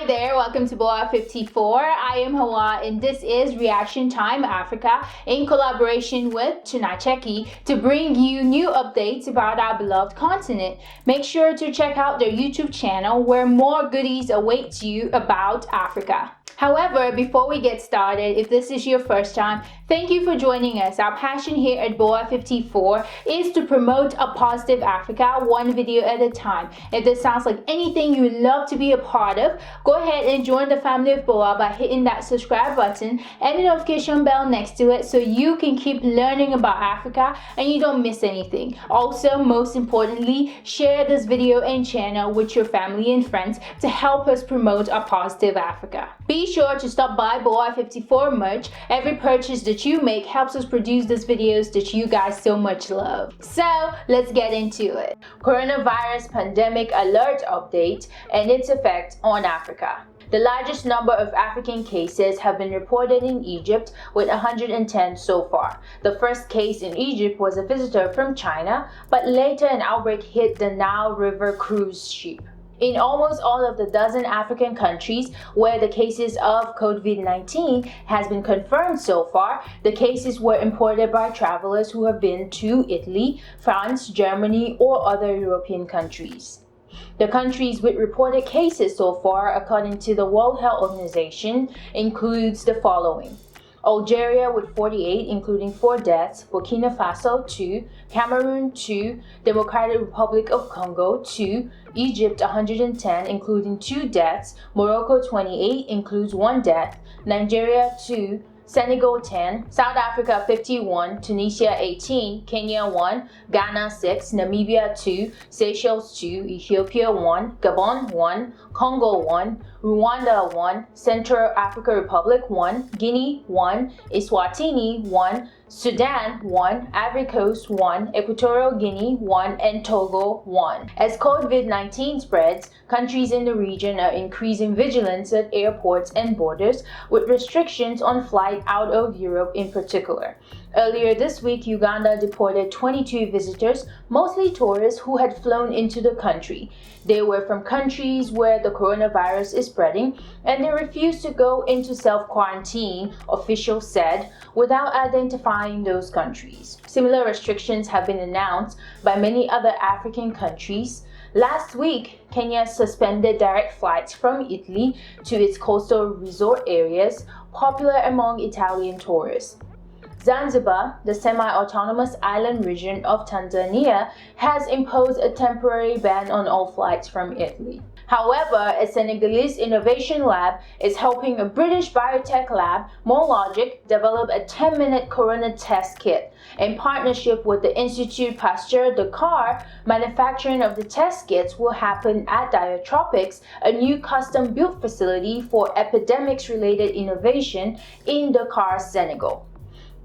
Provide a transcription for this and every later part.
Hi there, welcome to Boa 54. I am Hawa and this is Reaction Time Africa in collaboration with Tunacheki to bring you new updates about our beloved continent. Make sure to check out their YouTube channel where more goodies await you about Africa. However, before we get started, if this is your first time, thank you for joining us. Our passion here at Boa 54 is to promote a positive Africa, one video at a time. If this sounds like anything you would love to be a part of, go ahead and join the family of Boa by hitting that subscribe button and the notification bell next to it so you can keep learning about Africa and you don't miss anything. Also, most importantly, share this video and channel with your family and friends to help us promote a positive Africa. Be sure to stop by Boa 54 merch. Every purchase that you make helps us produce these videos that you guys so much love. So let's get into it. Coronavirus pandemic alert update and its effect on Africa. The largest number of African cases have been reported in Egypt with 110 so far. The first case in Egypt was a visitor from China, but later an outbreak hit the Nile River cruise ship. In almost all of the dozen African countries where the cases of COVID-19 has been confirmed so far, the cases were imported by travelers who have been to Italy, France, Germany, or other European countries. The countries with reported cases so far, according to the World Health Organization, includes the following: Algeria with 48, including 4 deaths, Burkina Faso 2, Cameroon 2, Democratic Republic of Congo 2, Egypt 110, including 2 deaths, Morocco 28, includes 1 death, Nigeria 2, Senegal 10, South Africa 51, Tunisia 18, Kenya 1, Ghana 6, Namibia 2, Seychelles 2, Ethiopia 1, Gabon 1, Congo 1, Rwanda 1, Central African Republic 1, Guinea 1, Eswatini 1, Sudan 1, Ivory Coast 1, Equatorial Guinea 1, and Togo 1. As COVID-19 spreads, countries in the region are increasing vigilance at airports and borders, with restrictions on flight out of Europe in particular. Earlier this week, Uganda deported 22 visitors, mostly tourists who had flown into the country. They were from countries where the coronavirus is spreading, and they refused to go into self-quarantine, officials said, without identifying those countries. Similar restrictions have been announced by many other African countries. Last week, Kenya suspended direct flights from Italy to its coastal resort areas, popular among Italian tourists. Zanzibar, the semi-autonomous island region of Tanzania, has imposed a temporary ban on all flights from Italy. However, a Senegalese innovation lab is helping a British biotech lab, Morologic, develop a 10-minute corona test kit. In partnership with the Institut Pasteur Dakar, manufacturing of the test kits will happen at Diotropics, a new custom-built facility for epidemics-related innovation in Dakar, Senegal.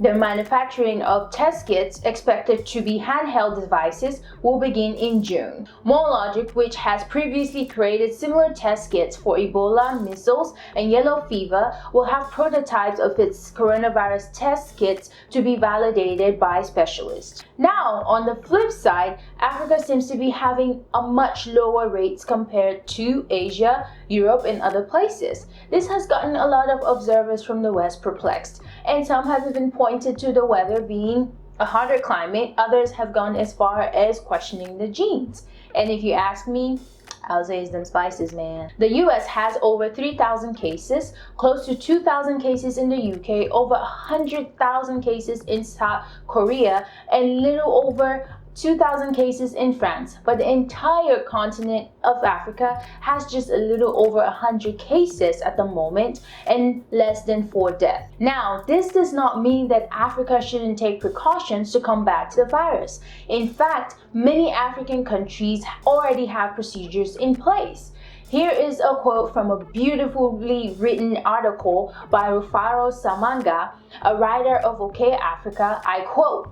The manufacturing of test kits, expected to be handheld devices, will begin in June. Morologic, which has previously created similar test kits for Ebola, measles, and yellow fever, will have prototypes of its coronavirus test kits to be validated by specialists. Now, on the flip side, Africa seems to be having a much lower rates compared to Asia, Europe, and other places. This has gotten a lot of observers from the West perplexed, and some have even pointed to the weather being a hotter climate. Others have gone as far as questioning the genes. And if you ask me, I'll say it's them spices, man. The US has over 3,000 cases, close to 2,000 cases in the UK, over 100,000 cases in South Korea, and little over 2,000 cases in France, but the entire continent of Africa has just a little over 100 cases at the moment and less than 4 deaths. Now, this does not mean that Africa shouldn't take precautions to combat the virus. In fact, many African countries already have procedures in place. Here is a quote from a beautifully written article by Rufaro Samanga, a writer of OK Africa. I quote,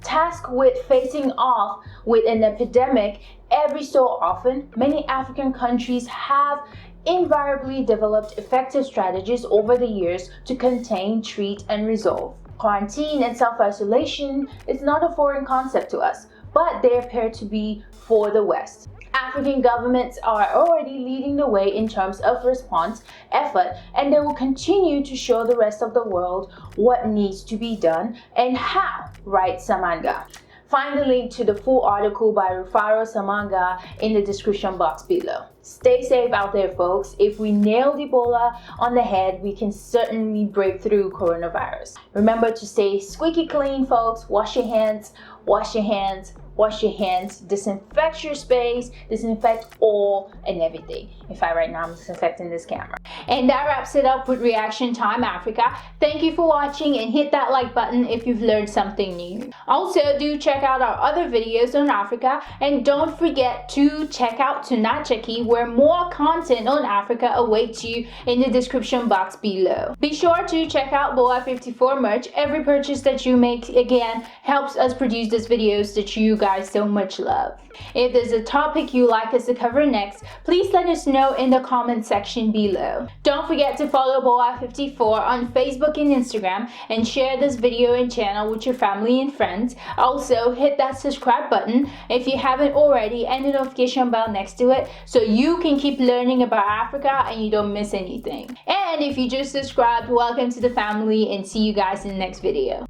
"Tasked with facing off with an epidemic every so often, many African countries have invariably developed effective strategies over the years to contain, treat, and resolve. Quarantine and self-isolation is not a foreign concept to us, but they appear to be for the West. African governments are already leading the way in terms of response effort, and they will continue to show the rest of the world what needs to be done and how, writes Samanga. Find the link to the full article by Rufaro Samanga in the description box below. Stay safe out there, folks. If we nailed Ebola on the head, we can certainly break through coronavirus. Remember to stay squeaky clean, folks. Wash your hands, wash your hands, wash your hands, disinfect your space, disinfect all and everything. In fact, right now I'm disinfecting this camera. And that wraps it up with Reaction Time Africa. Thank you for watching, and hit that like button if you've learned something new. Also, do check out our other videos on Africa, and don't forget to check out Tunacheki, where more content on Africa awaits you in the description box below. Be sure to check out Boa 54 merch. Every purchase that you make, again, helps us produce these videos that you guys so much love. If there's a topic you'd like us to cover next, please let us know in the comment section below. Don't forget to follow Boa 54 on Facebook and Instagram, and share this video and channel with your family and friends. Also, hit that subscribe button if you haven't already, and the notification bell next to it, so you can keep learning about Africa and you don't miss anything. And if you just subscribed, welcome to the family, and see you guys in the next video.